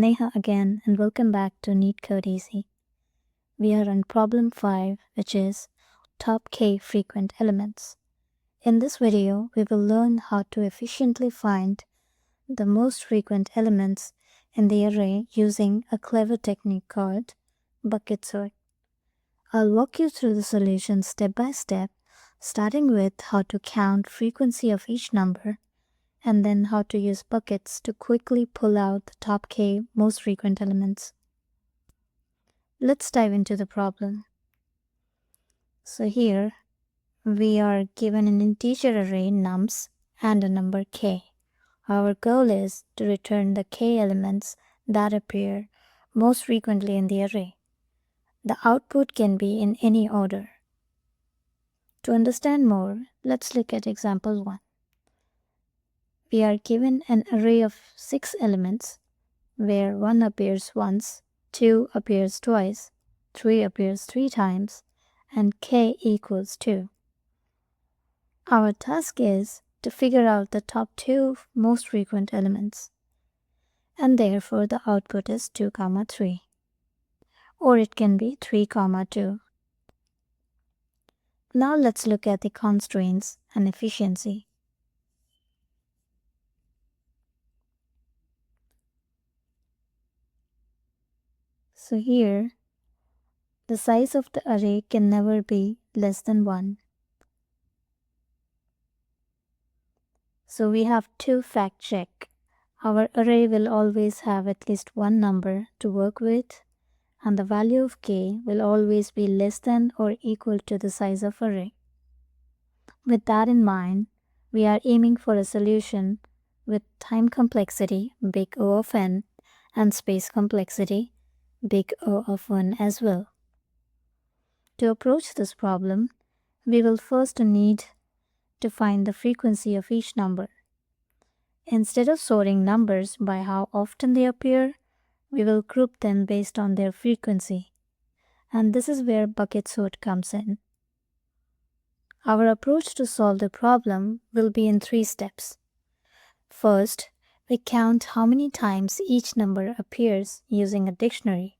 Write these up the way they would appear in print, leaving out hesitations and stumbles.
Neha again, and welcome back to NeetCode Easy. We are on problem 5, which is top k frequent elements. In this video, we will learn how to efficiently find the most frequent elements in the array using a clever technique called bucket sort. I'll walk you through the solution step by step, starting with how to count frequency of each number, and then how to use buckets to quickly pull out the top k most frequent elements. Let's dive into the problem. So here we are given an integer array nums and a number k. Our goal is to return the k elements that appear most frequently in the array. The output can be in any order. To understand more, let's look at example 1. We are given an array of 6 elements where 1 appears once, 2 appears twice, 3 appears 3 times, and k equals 2. Our task is to figure out the top 2 most frequent elements, and therefore the output is 2, 3. Or it can be 3, 2. Now let's look at the constraints and efficiency. So here, the size of the array can never be less than 1. So we have to fact check. Our array will always have at least one number to work with, and the value of k will always be less than or equal to the size of array. With that in mind, we are aiming for a solution with time complexity, big O of n, and space complexity, big O of 1 as well. To approach this problem, we will first need to find the frequency of each number. Instead of sorting numbers by how often they appear, we will group them based on their frequency. And this is where bucket sort comes in. Our approach to solve the problem will be in 3 steps. First, we count how many times each number appears using a dictionary.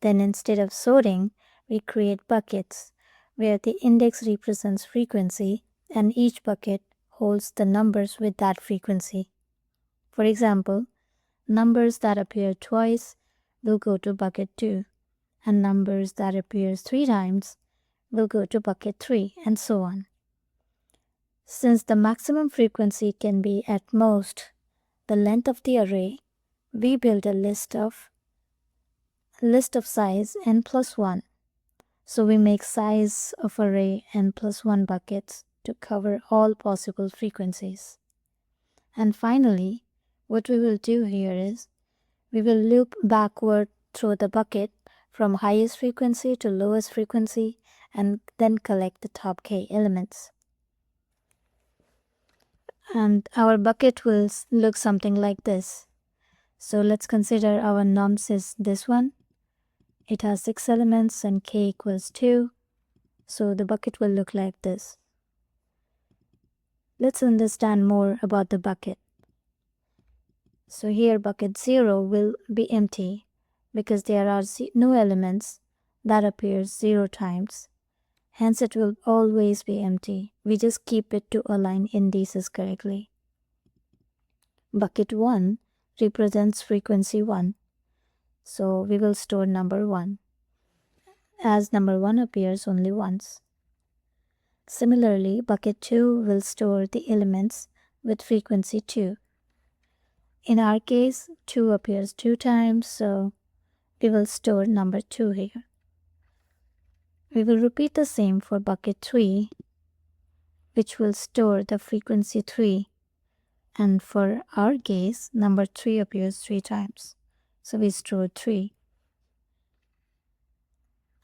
Then instead of sorting, we create buckets where the index represents frequency and each bucket holds the numbers with that frequency. For example, numbers that appear twice will go to bucket 2, and numbers that appear 3 times will go to bucket 3, and so on. Since the maximum frequency can be at most the length of the array, we build a list of size n plus 1. So we make size of array n plus 1 buckets to cover all possible frequencies. And finally, what we will do here is we will loop backward through the bucket from highest frequency to lowest frequency and then collect the top k elements. And our bucket will look something like this. So let's consider our nums is this one. It has 6 elements and k equals 2. So the bucket will look like this. Let's understand more about the bucket. So here bucket 0 will be empty because there are no elements that appears 0 times. Hence it will always be empty. We just keep it to align indices correctly. Bucket 1 represents frequency 1. So we will store number 1, as number 1 appears only once. Similarly, bucket 2 will store the elements with frequency 2. In our case, 2 appears 2 times, so we will store number 2 here. We will repeat the same for bucket 3, which will store the frequency 3. And for our case, number 3 appears 3 times. So we store 3.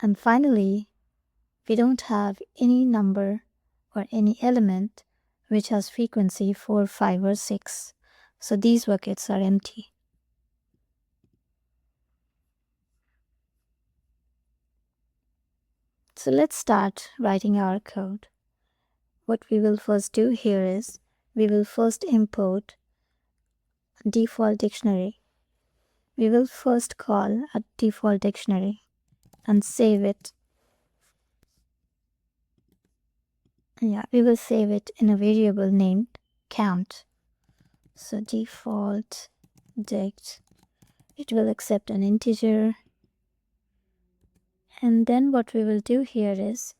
And finally, we don't have any number or any element which has frequency 4, 5, or 6. So these buckets are empty. So let's start writing our code. What we will first do here is we will first import default dictionary. we will first call a default dictionary and save it. Yeah, we will save it in a variable named count. So default dict, it will accept an integer. And then what we will do here is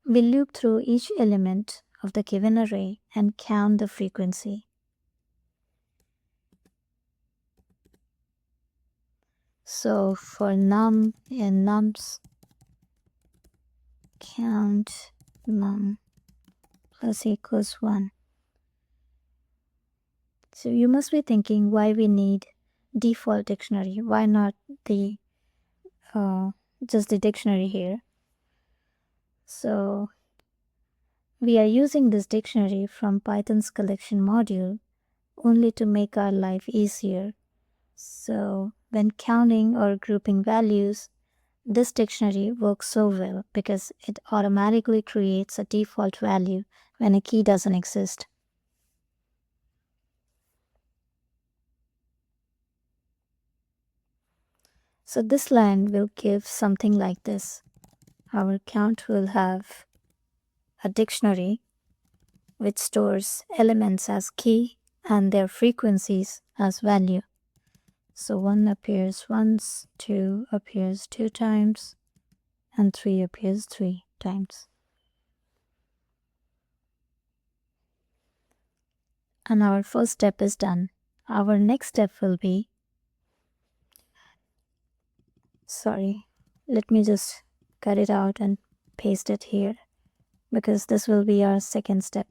we'll loop through each element of the given array and count the frequency. So for num and nums, count num plus equals 1. So you must be thinking why we need default dictionary. Why not the just the dictionary here? So we are using this dictionary from Python's collection module only to make our life easier. So when counting or grouping values, this dictionary works so well because it automatically creates a default value when a key doesn't exist. So this line will give something like this. Our count will have a dictionary which stores elements as key and their frequencies as value. So 1 appears once, 2 appears 2 times, and 3 appears 3 times. And our first step is done. Our next step will be, let me just cut it out and paste it here because this will be our second step.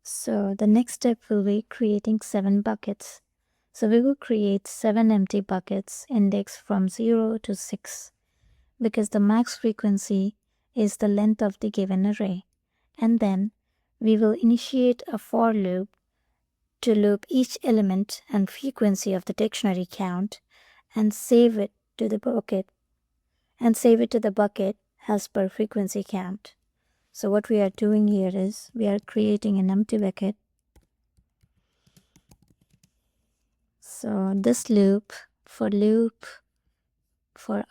So the next step will be creating 7 buckets. So we will create 7 empty buckets indexed from 0 to 6 because the max frequency is the length of the given array. And then we will initiate a for loop to loop each element and frequency of the dictionary count and save it to the bucket as per frequency count. So what we are doing here is we are creating an empty bucket. So this loop for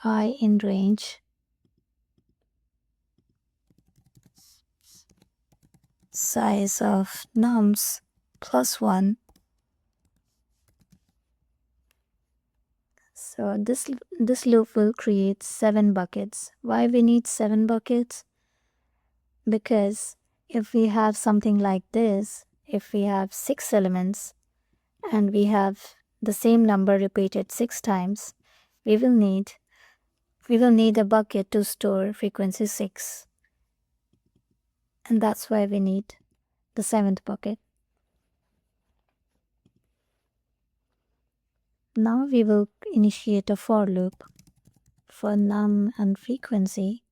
I in range size of nums plus 1. So this loop will create 7 buckets. Why we need 7 buckets? Because if we have something like this, if we have 6 elements and we have the same number repeated 6 times, we will need a bucket to store frequency 6. And that's why we need the 7th bucket. Now we will initiate a for loop for num and frequency.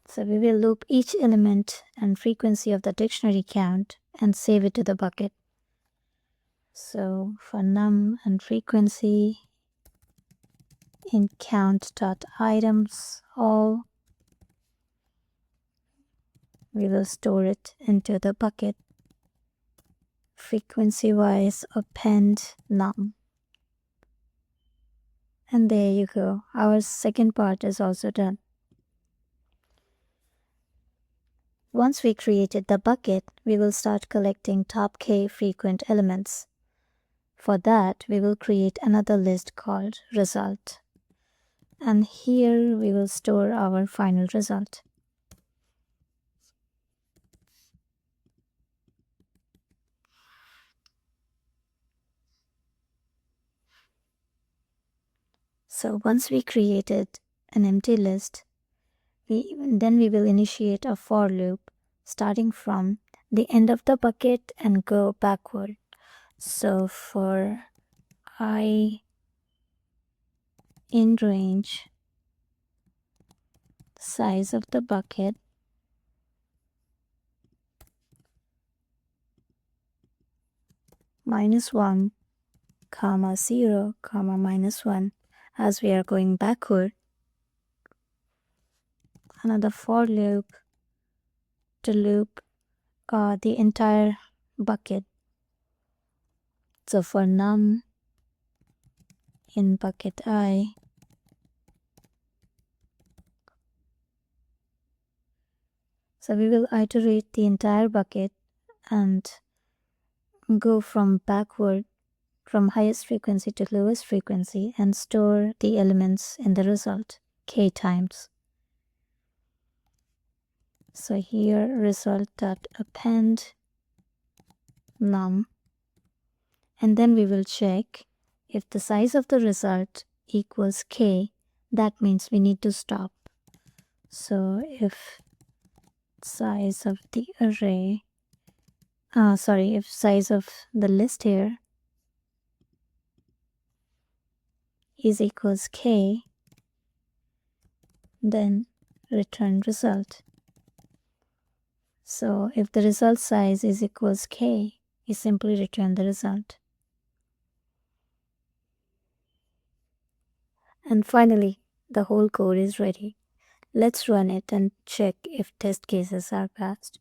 So we will loop each element and frequency of the dictionary count and save it to the bucket. So for num and frequency in count.items all, we will store it into the bucket. Frequency wise append num. And there you go. Our second part is also done. Once we created the bucket, we will start collecting top k frequent elements. For that, we will create another list called result. And here we will store our final result. So once we created an empty list, then we will initiate a for loop starting from the end of the bucket and go backward. So for I in range size of the bucket -1, comma 0, comma -1. As we are going backward, another for loop to loop the entire bucket. So for num in bucket I, so we will iterate the entire bucket and go from backward from highest frequency to lowest frequency and store the elements in the result k times. So here result.append num, and then we will check if the size of the result equals k, that means we need to stop. So if size of the array, if size of the list here is equals k, then return result. So if the result size is equals k, you simply return the result. And finally, the whole code is ready. Let's run it and check if test cases are passed.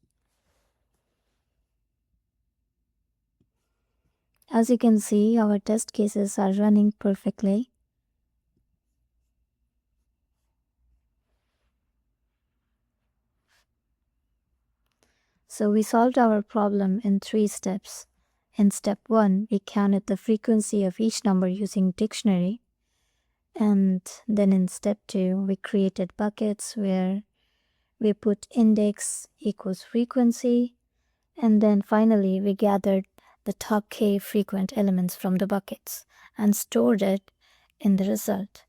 As you can see, our test cases are running perfectly. So we solved our problem in 3 steps. In step 1, we counted the frequency of each number using dictionary. And then in step 2, we created buckets where we put index equals frequency. And then finally, we gathered the top k frequent elements from the buckets and stored it in the result.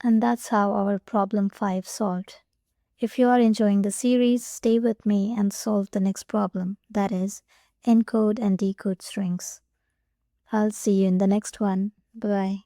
And that's how our problem 5 solved. If you are enjoying the series, stay with me and solve the next problem, that is, encode and decode strings. I'll see you in the next one. Bye.